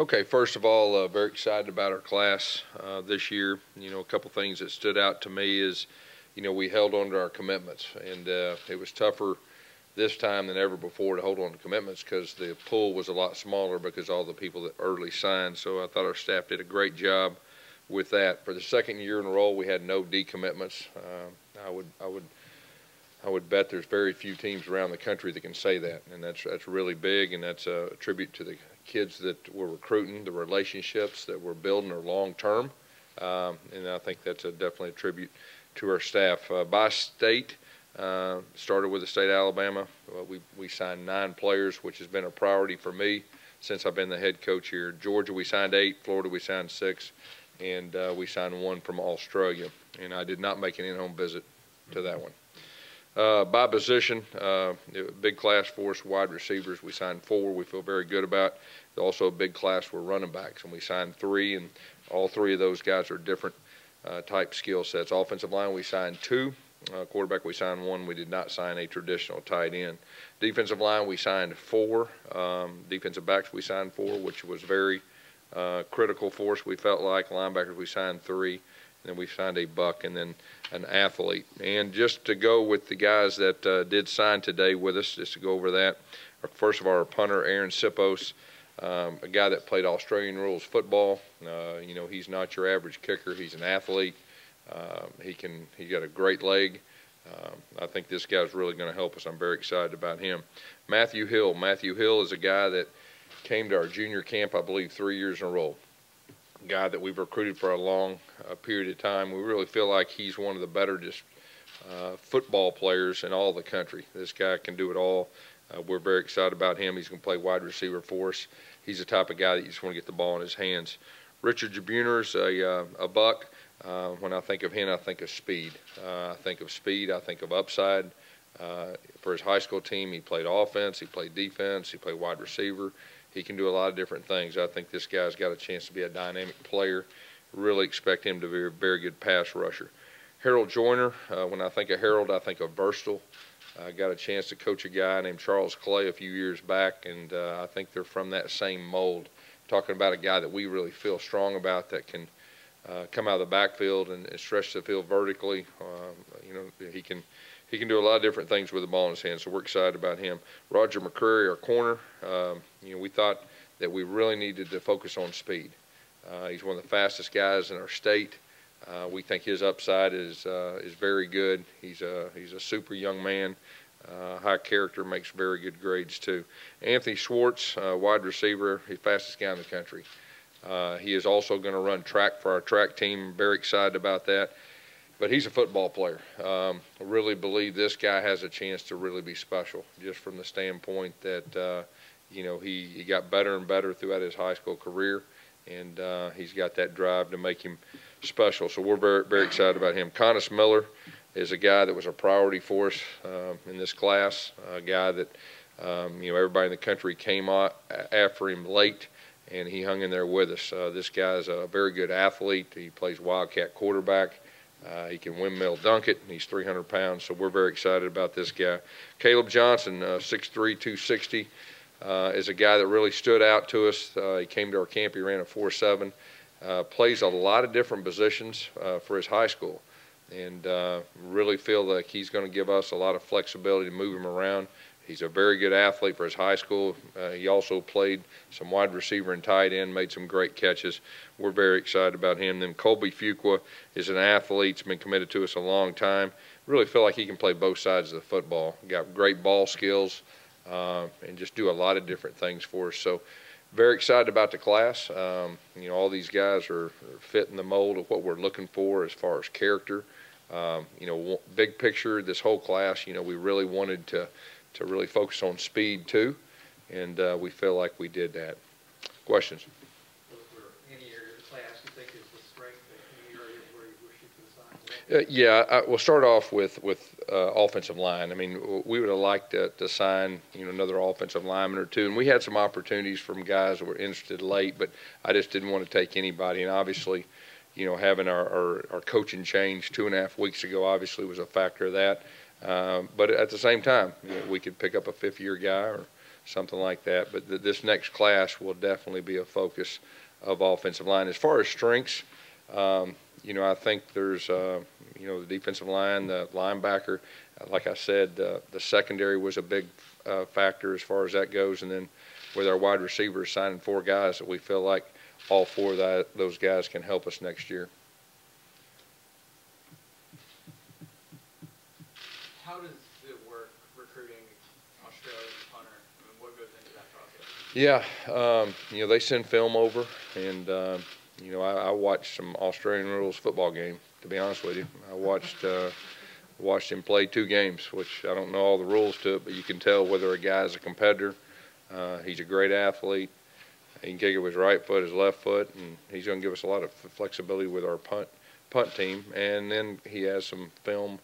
Okay, first of all, very excited about our class this year. You know, a couple things that stood out to me is, you know, we held on to our commitments, and it was tougher this time than ever before to hold on to commitments because the pool was a lot smaller because all the people that early signed. So I thought our staff did a great job with that. For the second year in a row, we had no decommitments. I would bet there's very few teams around the country that can say that, and that's really big, and that's a tribute to the kids that we're recruiting. The relationships that we're building are long term, and I think that's definitely a tribute to our staff. By state, started with the state of Alabama. We signed 9 players, which has been a priority for me since I've been the head coach here. Georgia, we signed 8. Florida, we signed 6, and we signed 1 from Australia. And I did not make an in-home visit to that one. By position, big class for us, wide receivers, we signed 4 we feel very good about. Also a big class for running backs, and we signed 3, and all 3 of those guys are different type skill sets. Offensive line, we signed 2. Quarterback, we signed 1. We did not sign a traditional tight end. Defensive line, we signed 4. Defensive backs, we signed 4, which was very critical for us. We felt like linebackers, we signed 3. Then we signed a buck and then an athlete. And just to go with the guys that did sign today with us, just to go over that, first of all, our punter, Aaron Sipos, a guy that played Australian rules football. You know, he's not your average kicker. He's an athlete. He got a great leg. I think this guy's really going to help us. I'm very excited about him. Matthew Hill. Matthew Hill is a guy that came to our junior camp, I believe, 3 years in a row. Guy that we've recruited for a long period of time. We really feel like he's one of the better football players in all the country. This guy can do it all. We're very excited about him. He's going to play wide receiver for us. He's the type of guy that you just want to get the ball in his hands. Richard Jabuner's a buck. When I think of him, I think of speed. I think of upside. For his high school team, he played offense, he played defense, he played wide receiver. He can do a lot of different things. I think this guy's got a chance to be a dynamic player. Really expect him to be a very good pass rusher. Harold Joyner, when I think of Harold, I think of versatile. I got a chance to coach a guy named Charles Clay a few years back, and I think they're from that same mold. Talking about a guy that we really feel strong about that can come out of the backfield and stretch the field vertically. You know, he can do a lot of different things with the ball in his hand, so we're excited about him. Roger McCreary, our corner, you know, we thought that we really needed to focus on speed. He's one of the fastest guys in our state. We think his upside is very good. He's a super young man, high character, makes very good grades too. Anthony Schwartz, wide receiver, he's the fastest guy in the country. He is also going to run track for our track team. Very excited about that. But he's a football player. I really believe this guy has a chance to really be special, just from the standpoint that, you know, he got better and better throughout his high school career, and he's got that drive to make him special. So we're very, very excited about him. Connis Miller is a guy that was a priority for us in this class, a guy that, you know, everybody in the country came out after him late, and he hung in there with us. This guy's a very good athlete. He plays Wildcat quarterback. He can windmill dunk it, and he's 300 pounds, so we're very excited about this guy. Caleb Johnson, 6'3", 260, is a guy that really stood out to us. He came to our camp. He ran a 4.7. Plays a lot of different positions for his high school, and really feel like he's going to give us a lot of flexibility to move him around. He's a very good athlete for his high school. He also played some wide receiver and tight end, made some great catches. We're very excited about him. Then Coby Fuqua is an athlete. He's been committed to us a long time. Really feel like he can play both sides of the football. Got great ball skills and just do a lot of different things for us. So very excited about the class. You know, all these guys are fitting the mold of what we're looking for as far as character. You know, big picture, this whole class, you know, we really wanted to really focus on speed too, and we feel like we did that. Questions? For any area of the class you think is the strength, any area where you wish you could assign? Yeah, we'll start off with offensive line. I mean, we would have liked to sign, you know, another offensive lineman or two, and we had some opportunities from guys that were interested late, but I just didn't want to take anybody. And obviously, you know, having our coaching change 2.5 weeks ago obviously was a factor of that. But at the same time, you know, we could pick up a 5th-year guy or something like that. But this next class will definitely be a focus of offensive line. As far as strengths, I think there's, the defensive line, the linebacker, like I said, the secondary was a big factor as far as that goes. And then with our wide receivers signing 4 guys that we feel like all 4 of those guys can help us next year. How does it work recruiting Australian punter? I mean, what goes into that process? Yeah, they send film over, and I watched some Australian rules football game. To be honest with you, I watched him play 2 games, which I don't know all the rules to it, but you can tell whether a guy's a competitor. He's a great athlete. He can kick it with his right foot, his left foot, and he's going to give us a lot of flexibility with our punt team. And then he has some film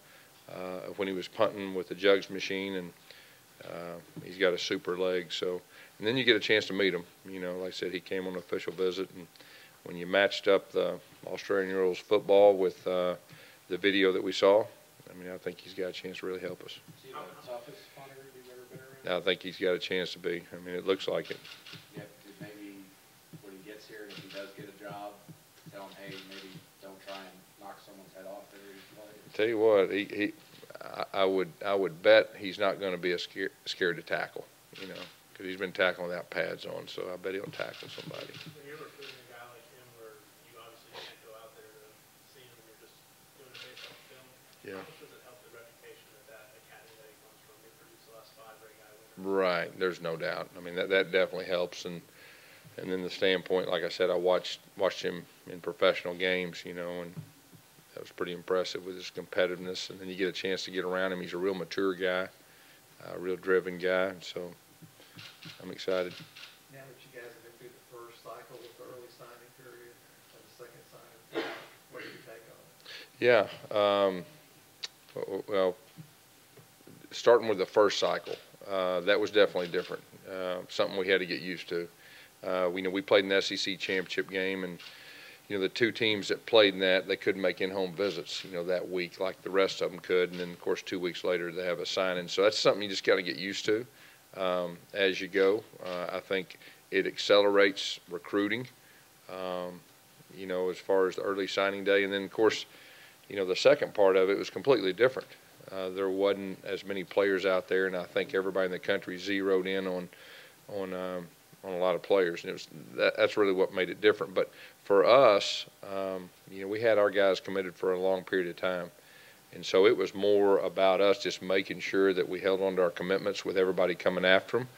when he was punting with the jugs machine, and he's got a super leg. So, and then you get a chance to meet him. Like I said, he came on an official visit, and when you matched up the Australian rules football with the video that we saw, I think he's got a chance to really help us. Toughest punter you've ever been around? I think he's got a chance to be. It looks like it. Yeah, maybe when he gets here and if he does get a job, tell him, hey, maybe don't try and knock someone's head off there. Tell you what, I would bet he's not going to be scared to tackle, because he's been tackling without pads on. So I bet he'll tackle somebody. When you're recruiting a guy like him, where you obviously can't go out there to see him, and you're just doing it based on film. Yeah. How much does it help the reputation of that academy that he comes from? They produced the last 5 great guys. Right. There's no doubt. That definitely helps, and then the standpoint, like I said, I watched him in professional games, and that was pretty impressive with his competitiveness. And then you get a chance to get around him. He's a real mature guy, a real driven guy. So I'm excited. Now that you guys have been through the first cycle with the early signing period and the second signing, what do you take on it? Yeah. Well, starting with the first cycle, that was definitely different. Something we had to get used to. We played an SEC championship game, and the 2 teams that played in that, they couldn't make in-home visits, that week like the rest of them could. And then, of course, 2 weeks later they have a signing. So that's something you just got to get used to as you go. I think it accelerates recruiting, as far as the early signing day. And then, of course, the second part of it was completely different. There wasn't as many players out there, and I think everybody in the country zeroed in on a lot of players, and that's really what made it different. But for us, we had our guys committed for a long period of time, and so it was more about us just making sure that we held on to our commitments with everybody coming after them,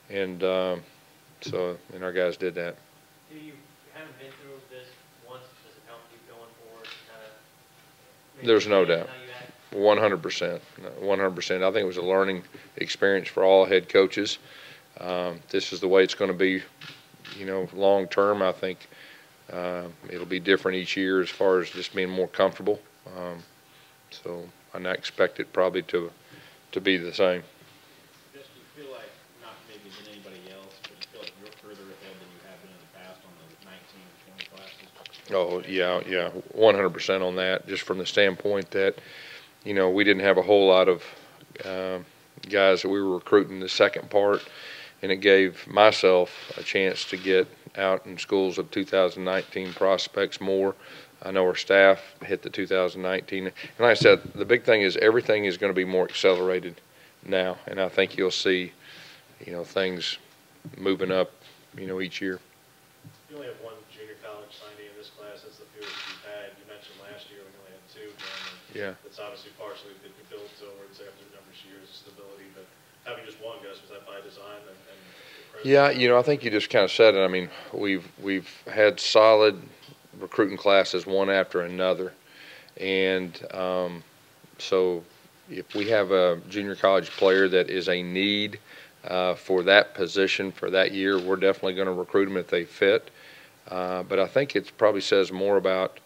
and our guys did that. You haven't been through this once. Does it help you going forward? There's no doubt. 100%. 100%. I think it was a learning experience for all head coaches. This is the way it's going to be, long term. I think it'll be different each year as far as just being more comfortable. So I not expect it probably to be the same. Just you feel like, not maybe than anybody else, but you feel like you're further ahead than you have been in the past on the 19 and 20 classes? Oh, yeah, 100% on that, just from the standpoint that, we didn't have a whole lot of guys that we were recruiting the second part, and it gave myself a chance to get out in schools of 2019 prospects more. I know our staff hit the 2019. And like I said, the big thing is everything is going to be more accelerated now, and I think you'll see, things moving up, each year. You only have 1 junior college signee in this class. That's the fewest you've had. You mentioned last year we only had 2. Yeah. That's obviously partially built over, after a number of years of stability. But having just 1, Gus, was that by design? Yeah, I think you just kind of said it. We've had solid recruiting classes one after another, and so if we have a junior college player that is a need for that position for that year, we're definitely going to recruit them if they fit. But I think it probably says more about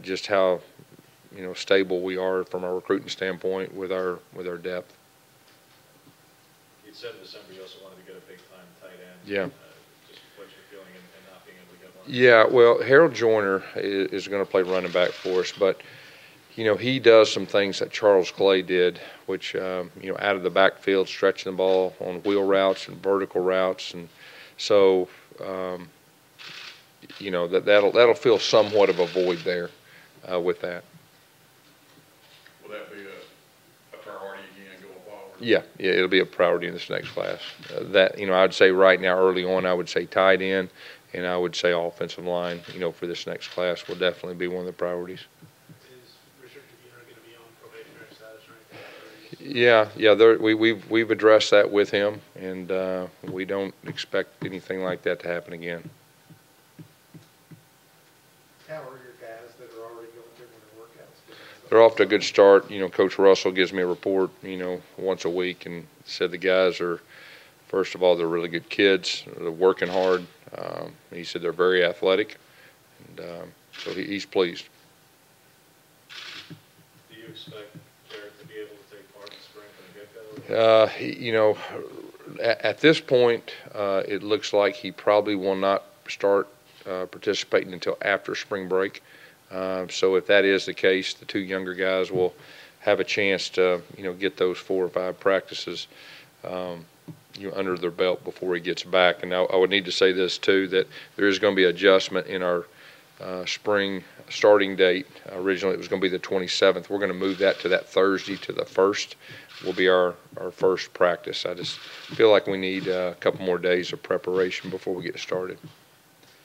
just how stable we are from a recruiting standpoint with our depth. You said in December you also wanted to get a big-time tight end. Yeah. Just what you're feeling and not being able to get one. Yeah, well, Joyner is going to play running back for us, but you know, he does some things that Charles Clay did, which, you know, out of the backfield, stretching the ball on wheel routes and vertical routes. And so, you know, that'll fill somewhat of a void there with that. Will that be a priority again going forward? Yeah, it'll be a priority in this next class. That, you know, I'd say right now, early on, I would say tight end, and I would say offensive line, you know, for this next class will definitely be one of the priorities. Yeah, we've addressed that with him, and we don't expect anything like that to happen again. How are your guys that are already going through their workouts? They're off to a good start. You know, Coach Russell gives me a report, you know, once a week, and said the guys are, first of all, they're really good kids. They're working hard. He said they're very athletic, and so he's pleased. Do you expect Derek to be able to take part in spring from the get-go? You know, at this point, it looks like he probably will not start participating until after spring break. So if that is the case, the two younger guys will have a chance to, you know, get those 4 or 5 practices, you know, under their belt before he gets back. And I would need to say this too, that there is going to be adjustment in our spring starting date. Originally it was going to be the 27th. We're going to move that to that Thursday to the 1st will be our first practice. I just feel like we need a couple more days of preparation before we get started.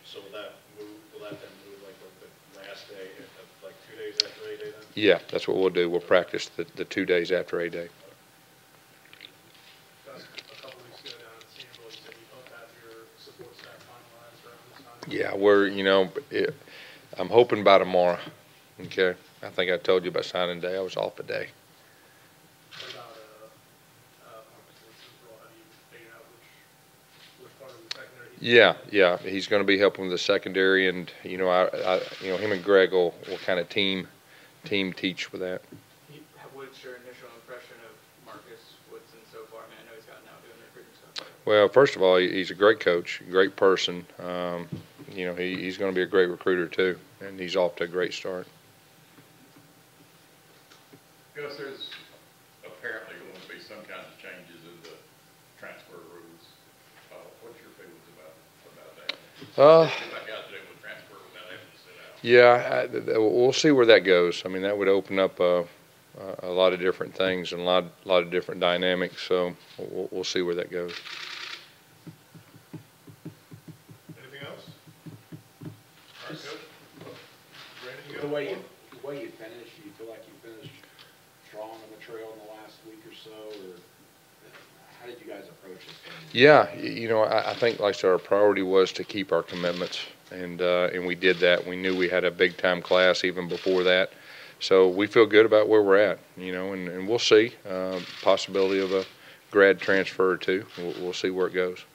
So will that then move like the last day, like 2 days after A-Day then? Yeah, that's what we'll do. We'll practice the 2 days after A-Day. Yeah, we're, you know, I'm hoping by tomorrow. Okay, I think I told you about signing day. I was off a day. What about which part of the secondary? Yeah, he's going to be helping with the secondary, and you know, you know, him and Greg will kind of team teach with that. What's your initial impression of Marcus Woodson so far? I mean, I know he's gotten out doing the recruiting stuff. Well, first of all, he's a great coach, great person. You know, he's going to be a great recruiter too, and he's off to a great start. Gus, there's apparently going to be some kind of changes in the transfer rules. What's your feelings about that? Like guys that would transfer without having to sit out. Yeah, we'll see where that goes. I mean, that would open up a lot of different things and a lot of different dynamics. So we'll see where that goes. Anything else? All right, Coach. Brandon, you The got way you finished, you feel like you finished strong on the trail in the last week or so, or how did you guys approach this thing? Yeah, you know, I think like I said, our priority was to keep our commitments, and we did that. We knew we had a big time class even before that, so we feel good about where we're at, you know, and we'll see possibility of a grad transfer or two. We'll see where it goes.